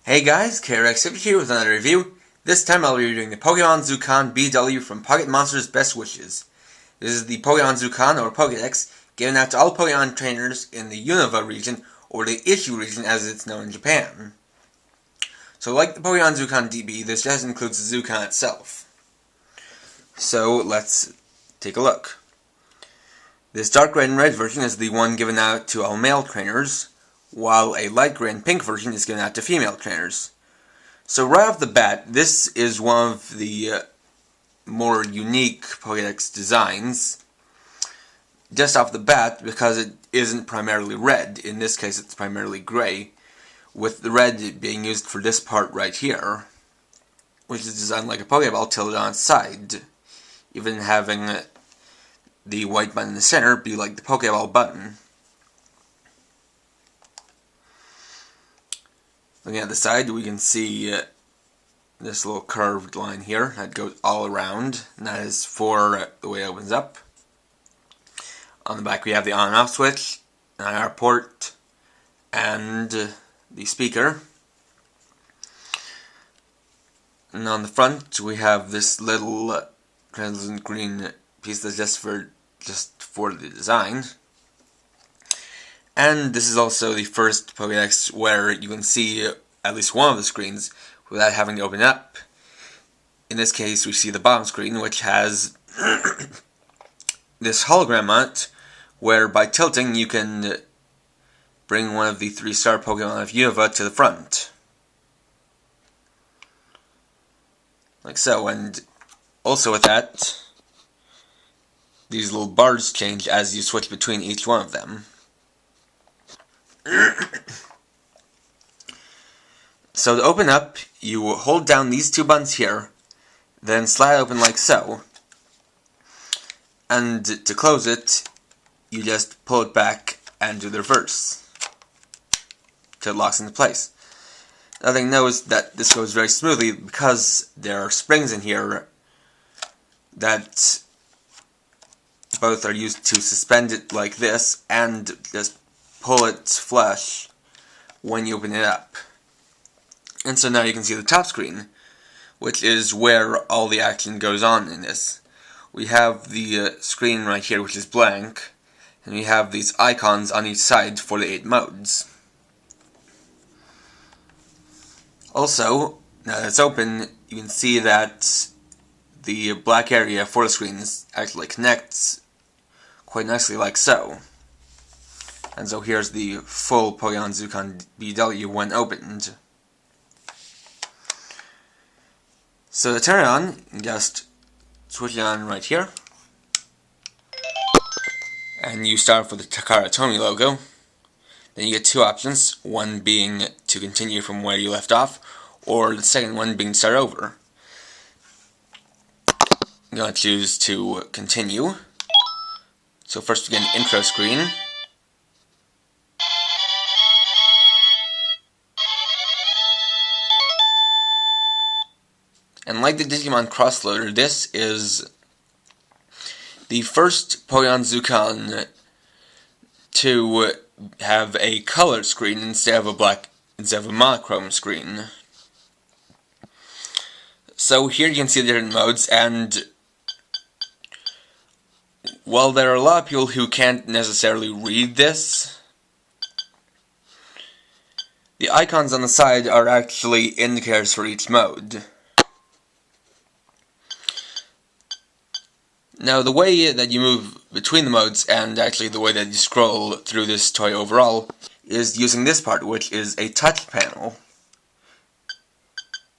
Hey guys, KRX here with another review. This time I'll be reviewing the Pokemon Zukan BW from Pocket Monsters Best Wishes. This is the Pokemon Zukan, or Pokedex, given out to all Pokemon trainers in the Unova region, or the Issue region as it's known in Japan. So like the Pokemon Zukan DB, this just includes Zukan itself. So let's take a look. This dark red and red version is the one given out to all male trainers, while a light gray and pink version is given out to female trainers. So right off the bat, this is one of the more unique Pokedex designs. Just off the bat, because it isn't primarily red. In this case, it's primarily gray, with the red being used for this part right here, which is designed like a Pokeball tilted on its side, even having the white button in the center be like the Pokeball button. Looking at the side, we can see this little curved line here that goes all around, and that is for the way it opens up. On the back we have the on and off switch, an IR port, and the speaker. And on the front we have this little translucent green piece that's just for the design. And this is also the first Pokedex where you can see at least one of the screens without having to open it up. In this case, we see the bottom screen, which has this hologram on it, where by tilting you can bring one of the 3-star Pokemon of Unova to the front. Like so, and also with that, these little bars change as you switch between each one of them. So to open up, you hold down these two buttons here, then slide open like so. And to close it, you just pull it back and do the reverse till it locks into place. Another thing to know is that this goes very smoothly because there are springs in here that both are used to suspend it like this and just pull it flush when you open it up. And so now you can see the top screen, which is where all the action goes on in this. We have the screen right here, which is blank, and we have these icons on each side for the 8 modes. Also, now that it's open, you can see that the black area for the screens actually connects quite nicely like so. And so here's the full Pokemon Zukan BW when opened. So to turn it on, you just switch it on right here. And you start with the Takara Tomy logo. Then you get 2 options, one being to continue from where you left off, or the second one being start over. I'm going to choose to continue. So first we get an intro screen. And like the Digimon Crossloader, this is the first Pokemon Zukan to have a color screen instead of a monochrome screen. So here you can see the different modes, and while there are a lot of people who can't necessarily read this, the icons on the side are actually indicators for each mode. Now, the way that you move between the modes, and actually the way that you scroll through this toy overall, is using this part, which is a touch panel.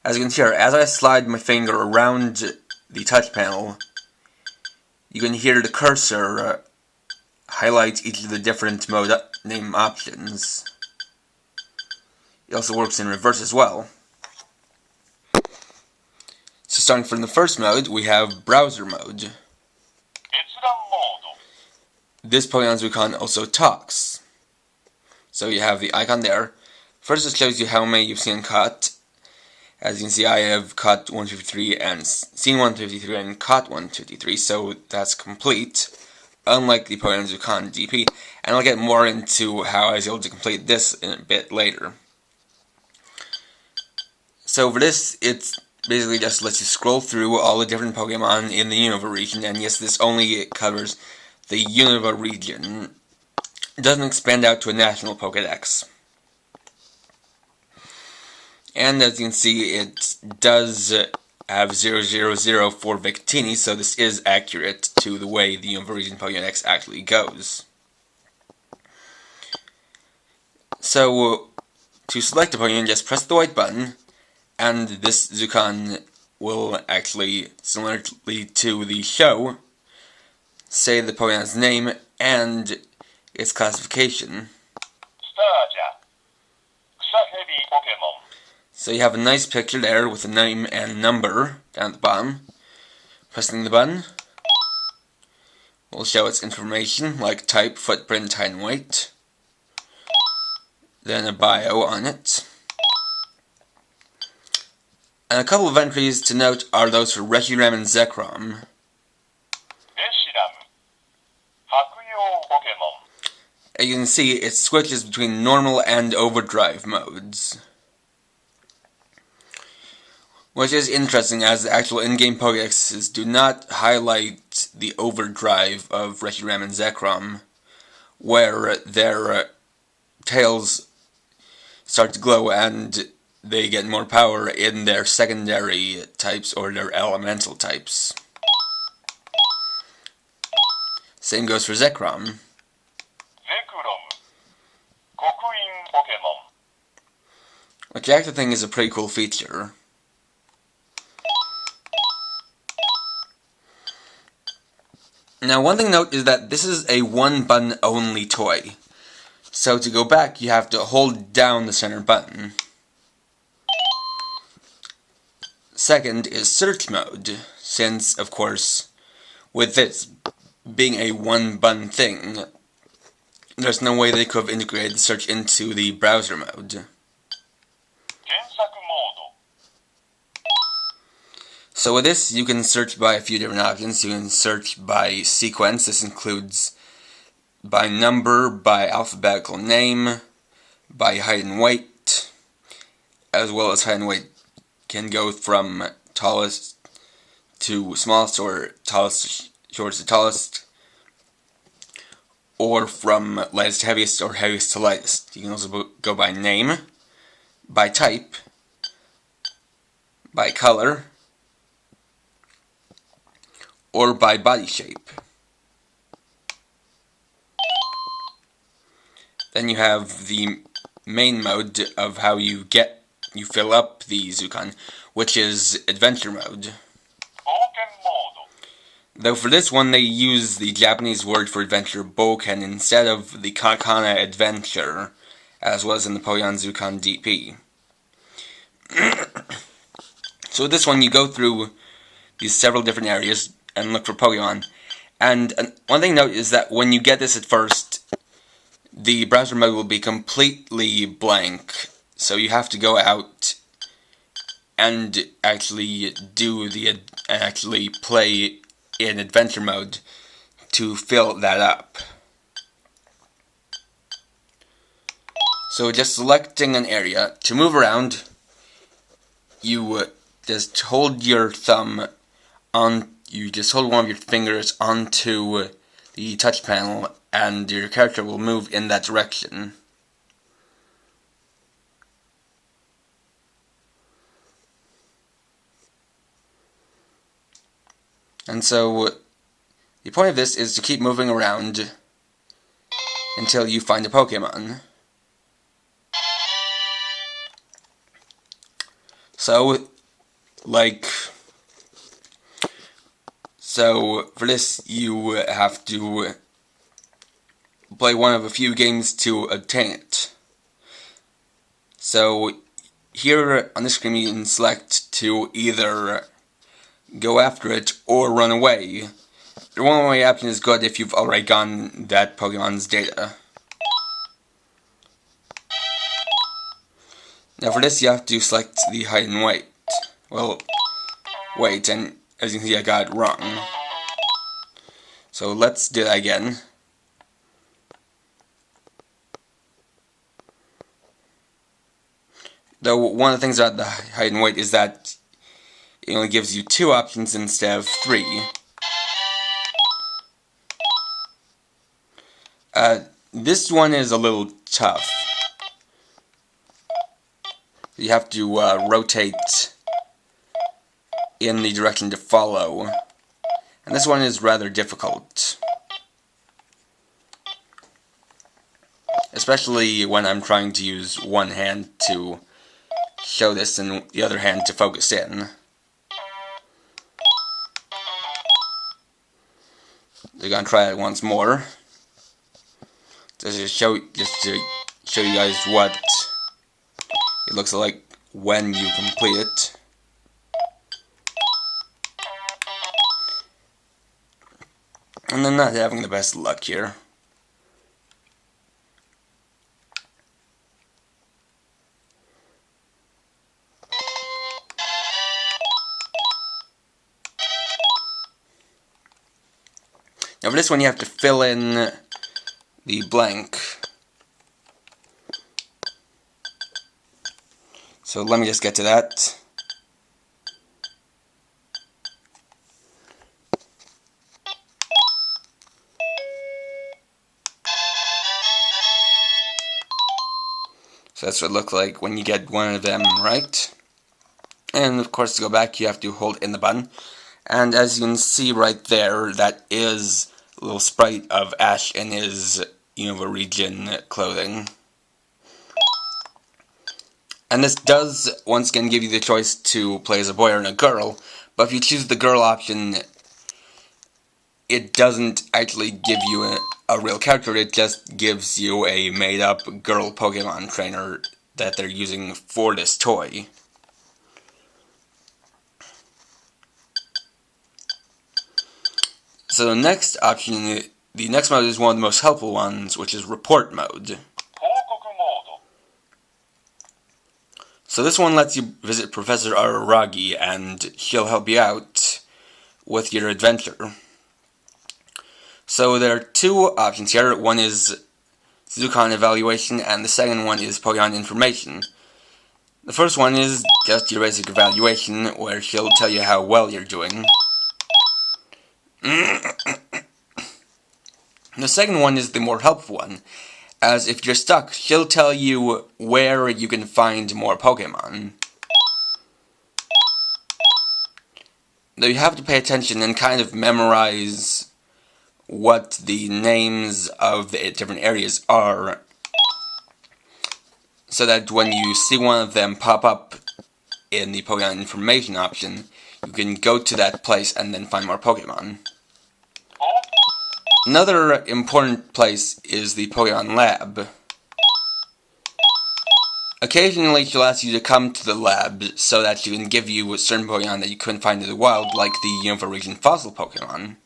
As you can hear, as I slide my finger around the touch panel, you can hear the cursor highlight each of the different mode name options. It also works in reverse as well. So starting from the first mode, we have browser mode. This Pokemon Zukan also talks. So you have the icon there. First it shows you how many you've seen and caught. As you can see, I have caught 153 and seen 153 and caught 153, so that's complete. Unlike the Pokemon Zukan GP, and I'll get more into how I was able to complete this in a bit later. So for this, it's basically just lets you scroll through all the different Pokemon in the Unova region, and yes, this only covers the Unova region. It doesn't expand out to a national Pokedex. And as you can see, it does have 000 for Victini, so this is accurate to the way the Unova region Pokedex actually goes. So, to select a Pokemon, just press the white button, and this Zukan will actually, similarly to the show, say the Pokemon's name and its classification. So you have a nice picture there with a name and number down at the bottom. Pressing the button will show its information like type, footprint, height, and weight. Then a bio on it. And a couple of entries to note are those for Reshiram and Zekrom. As you can see, it switches between normal and overdrive modes. Which is interesting, as the actual in-game Pokedexes do not highlight the overdrive of Reshiram and Zekrom, where their tails start to glow and they get more power in their secondary types or their elemental types. Same goes for Zekrom. Which I actually think is a pretty cool feature. Now, one thing to note is that this is a one-button only toy. So to go back, you have to hold down the center button. Second is search mode, since, of course, with this being a one-button thing, there's no way they could have integrated the search into the browser mode. So with this, you can search by a few different options. You can search by sequence. This includes by number, by alphabetical name, by height and weight, as well as height and weight can go from tallest to smallest, or tallest, shortest to tallest, or from lightest to heaviest, or heaviest to lightest. You can also go by name, by type, by color, or by body shape. Then you have the main mode of how you fill up the Zukan, which is adventure mode. Though for this one they use the Japanese word for adventure, Boken, instead of the katakana adventure, as was in the Pokemon Zukan DP. So with this one you go through these several different areas and look for Pokemon. And one thing to note is that when you get this at first, the browser mode will be completely blank. So you have to go out and actually play in adventure mode to fill that up. So just selecting an area to move around, you just hold your thumb on. You just hold one of your fingers onto the touch panel, and your character will move in that direction. And so, the point of this is to keep moving around until you find a Pokemon. So for this, you have to play one of a few games to obtain it. So here on the screen you can select to either go after it or run away. The one-way option is good if you've already gotten that Pokemon's data. Now for this you have to select the height and weight. Well, weight, and as you can see I got it wrong. So let's do that again. Though one of the things about the height and weight is that it only gives you 2 options instead of 3. This one is a little tough. You have to rotate in the direction to follow. And this one is rather difficult. Especially when I'm trying to use one hand to show this and the other hand to focus in. We're gonna try it once more. Just to show you guys what it looks like when you complete it. And I'm not having the best luck here. Now for this one you have to fill in the blank. So let me just get to that. So that's what it looks like when you get one of them right. And of course to go back you have to hold in the button. And as you can see right there, that is a little sprite of Ash in his Unova region clothing. And this does once again give you the choice to play as a boy or a girl, but if you choose the girl option, it doesn't actually give you a real character, it just gives you a made-up girl Pokemon trainer that they're using for this toy. So the next option, the next mode is one of the most helpful ones, which is report mode. So this one lets you visit Professor Araragi and she'll help you out with your adventure. So there are 2 options here. One is Zukan evaluation and the second one is Pokemon information. The first one is just your basic evaluation where she'll tell you how well you're doing. The second one is the more helpful one, as if you're stuck, she'll tell you where you can find more Pokemon. Though you have to pay attention and kind of memorize what the names of the different areas are, so that when you see one of them pop up in the Pokemon information option, you can go to that place and then find more Pokemon. Another important place is the Pokemon Lab. Occasionally she'll ask you to come to the lab so that she can give you certain Pokemon that you couldn't find in the wild, like the Unova region fossil Pokemon.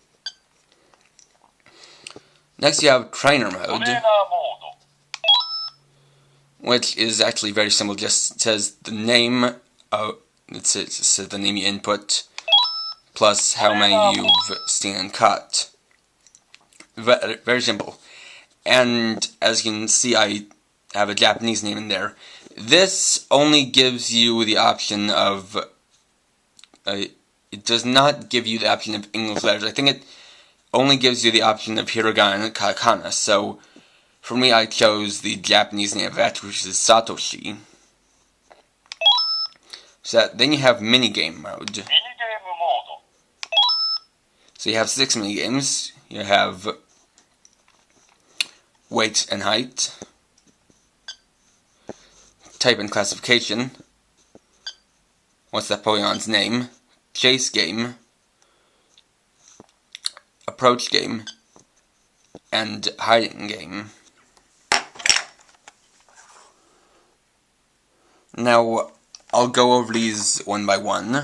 Next you have Trainer Mode, which is actually very simple, just says the name of, it says the name you input, plus how many you've seen and caught. Very simple. And as you can see, I have a Japanese name in there. This only gives you the option of... it does not give you the option of English letters. I think it only gives you the option of hiragana and katakana. So, for me, I chose the Japanese name of that, which is Satoshi. So then you have minigame mode. So you have 6 minigames. You have weight and height, type and classification, what's that Pokemon's name, chase game, approach game, and hiding game. Now, I'll go over these one by one.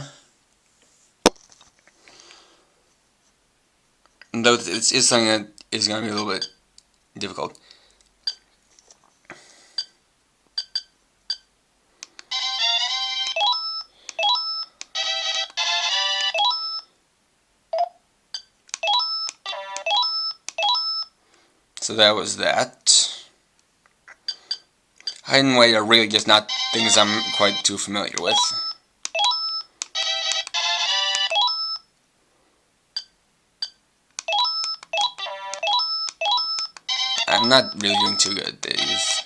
Though it is something that is going to be a little bit difficult. So that was that. Height and weight are really just not things I'm quite too familiar with. I'm not really doing too good at these.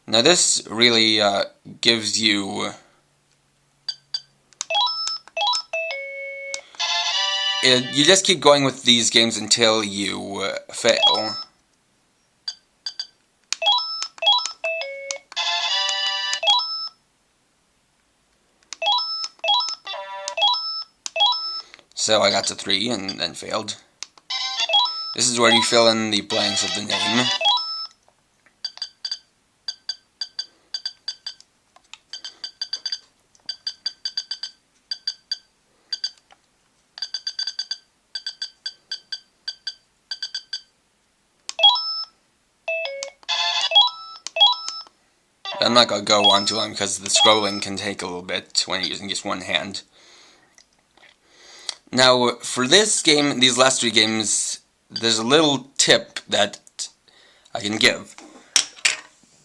Now this really gives you... you just keep going with these games until you fail. So I got to 3 and then failed. This is where you fill in the blanks of the name. I'm not going to go on too long because the scrolling can take a little bit when you're using just one hand. Now, for this game, these last 3 games, there's a little tip that I can give.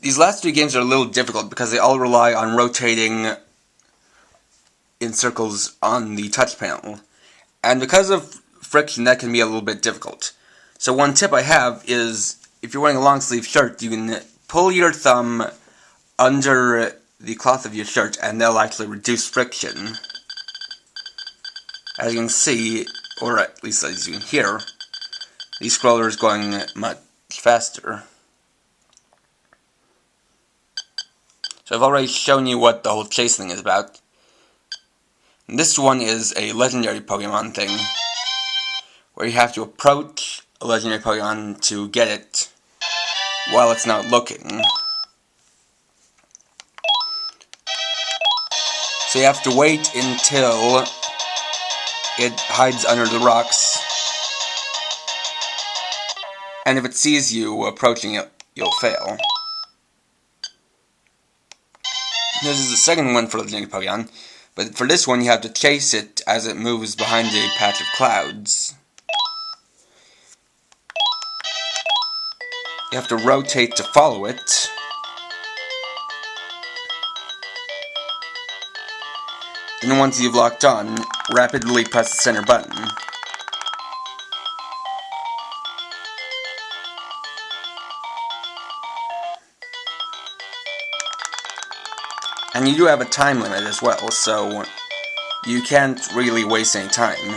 These last 3 games are a little difficult because they all rely on rotating in circles on the touch panel. And because of friction, that can be a little bit difficult. So one tip I have is, if you're wearing a long sleeve shirt, you can pull your thumb under the cloth of your shirt and they'll actually reduce friction. As you can see, or at least as you can hear, the scroller is going much faster. So I've already shown you what the whole chase thing is about. And this one is a legendary Pokemon thing, where you have to approach a legendary Pokemon to get it while it's not looking. So you have to wait until it hides under the rocks, and if it sees you approaching it, you'll fail. This is the second one for legendary Pokemon, but for this one you have to chase it as it moves behind a patch of clouds. You have to rotate to follow it. And once you've locked on, rapidly press the center button. And you do have a time limit as well, so you can't really waste any time.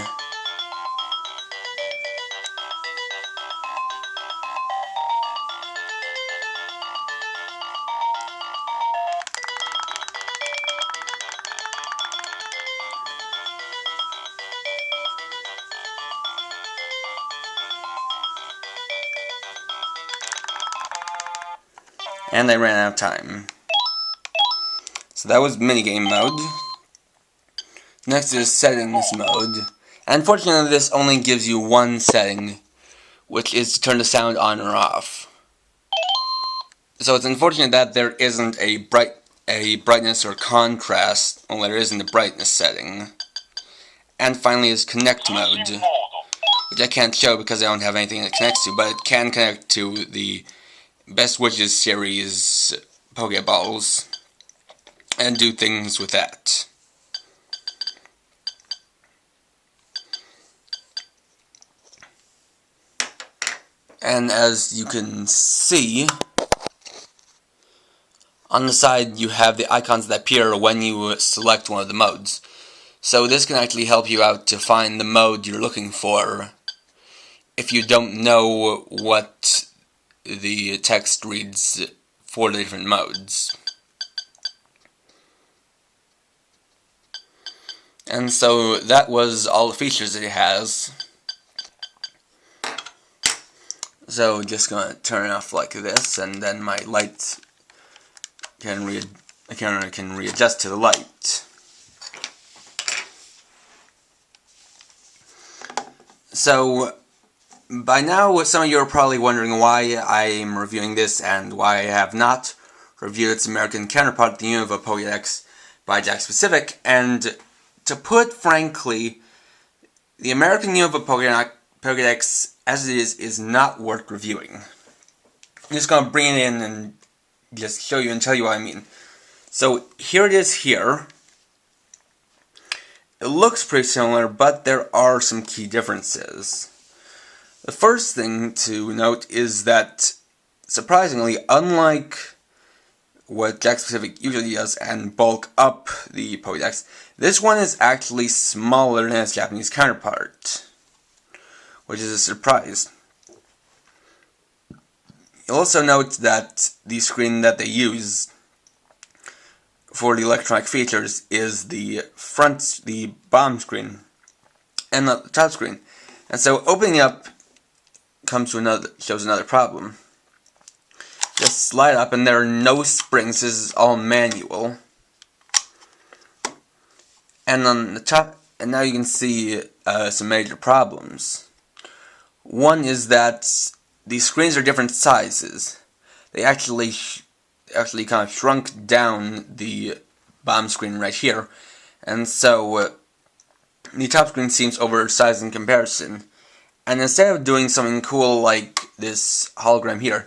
And I ran out of time. So that was minigame mode. Next is settings mode. And unfortunately this only gives you one setting, which is to turn the sound on or off. So it's unfortunate that there isn't a brightness or contrast, well, there isn't a brightness setting. And finally is connect mode, which I can't show because I don't have anything it connects to, but it can connect to the Best Wishes series Pokeballs and do things with that. And as you can see, on the side you have the icons that appear when you select one of the modes. So this can actually help you out to find the mode you're looking for if you don't know what the text reads for the different modes. And so that was all the features that it has. So just gonna turn it off like this, and then my light can readjust to the light. So by now some of you are probably wondering why I'm reviewing this and why I have not reviewed its American counterpart, the Unova Pokedex by Jack Specific. And to put frankly, the American Unova Pokedex as it is not worth reviewing. I'm just going to bring it in and just show you and tell you what I mean. So here it is here. It looks pretty similar, but there are some key differences. The first thing to note is that, surprisingly, unlike what Jack Specific usually does and bulk up the Pokedex, this one is actually smaller than its Japanese counterpart, which is a surprise. You'll also note that the screen that they use for the electronic features is the bottom screen, and not the top screen. And so opening up shows another problem. Just slide up and there are no springs, this is all manual. And on the top, and now you can see some major problems. One is that these screens are different sizes. They actually kind of shrunk down the bottom screen right here, and so the top screen seems oversized in comparison. And instead of doing something cool like this hologram here,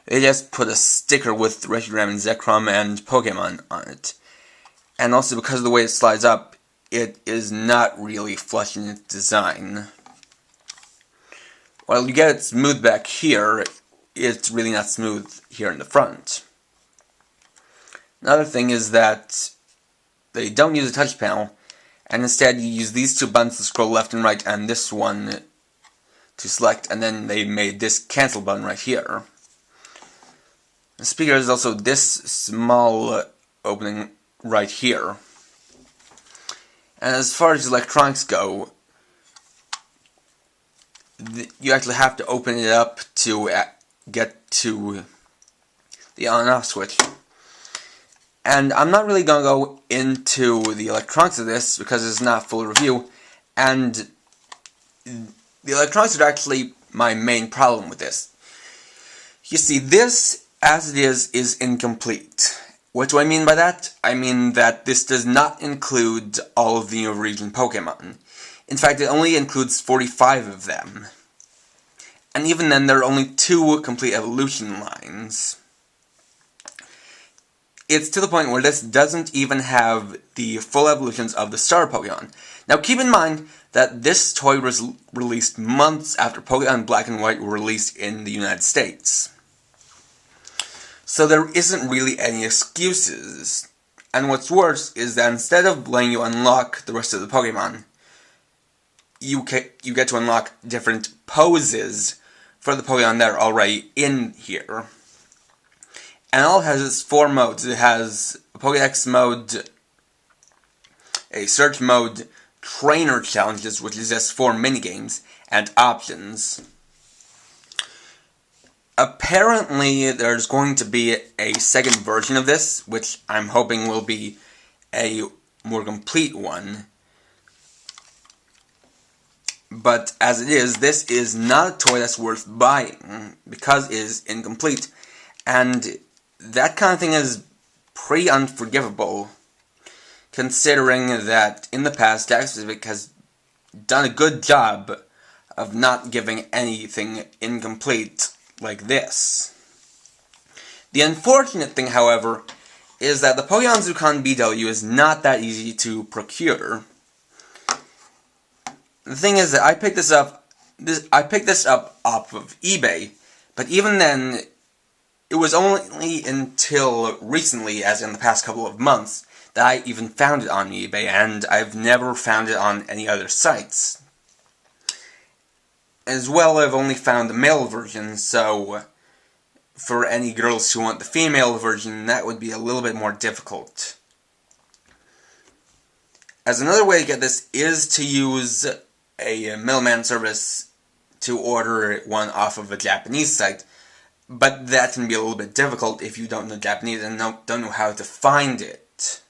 they just put a sticker with Reshiram and Zekrom and Pokemon on it. And also because of the way it slides up, it is not really flush in its design. While you get it smooth back here, it's really not smooth here in the front. Another thing is that they don't use a touch panel, and instead you use these two buttons to scroll left and right, and this one to select, and then they made this cancel button right here. The speaker is also this small opening right here. And as far as electronics go, you actually have to open it up to get to the on and off switch. And I'm not really going to go into the electronics of this because it's not a full review, and the electronics are actually my main problem with this. You see, this, as it is incomplete. What do I mean by that? I mean that this does not include all of the Unova region Pokemon. In fact, it only includes 45 of them. And even then, there are only 2 complete evolution lines. It's to the point where this doesn't even have the full evolutions of the Star Pokemon. Now keep in mind that this toy was released months after Pokemon Black and White were released in the United States. So there isn't really any excuses. And what's worse is that instead of letting you unlock the rest of the Pokemon, you get to unlock different poses for the Pokemon that are already in here. And all it has is 4 modes. It has a Pokedex mode, a search mode, trainer challenges, which is just 4 minigames, and options. Apparently, there's going to be a second version of this, which I'm hoping will be a more complete one. But as it is, this is not a toy that's worth buying, because it is incomplete. And that kind of thing is pretty unforgivable, considering that in the past, Jack Specific has done a good job of not giving anything incomplete like this. The unfortunate thing, however, is that the Pokemon Zukan BW is not that easy to procure. The thing is that I picked this up off of eBay, but even then, it was only until recently, as in the past couple of months, that I even found it on eBay, and I've never found it on any other sites. As well, I've only found the male version, so for any girls who want the female version, that would be a little bit more difficult. As another way to get this is to use a middleman service to order one off of a Japanese site, but that can be a little bit difficult if you don't know Japanese and don't know how to find it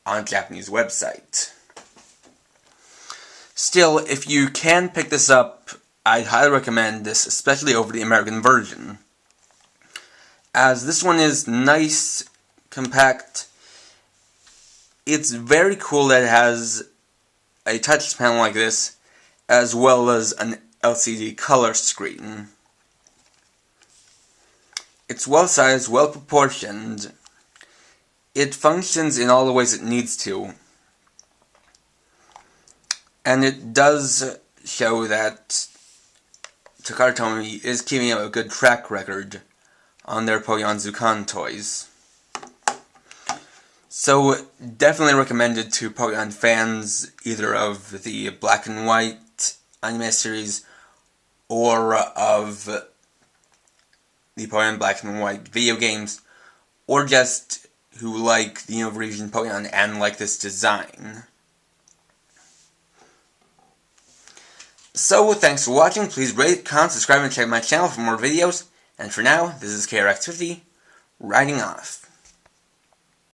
on a Japanese website. Still, if you can pick this up, I'd highly recommend this, especially over the American version, as this one is nice, compact. It's very cool that it has a touch panel like this, as well as an LCD color screen. It's well-sized, well-proportioned. It functions in all the ways it needs to. And it does show that Takara Tomy is keeping up a good track record on their Pokemon Zukan toys. So, definitely recommended to Pokemon fans, either of the Black and White anime series or of the Pokemon Black and White video games, or just who like the Unova region Pokemon and like this design. So, thanks for watching. Please rate, comment, subscribe, and check my channel for more videos. And for now, this is KRX50, writing off.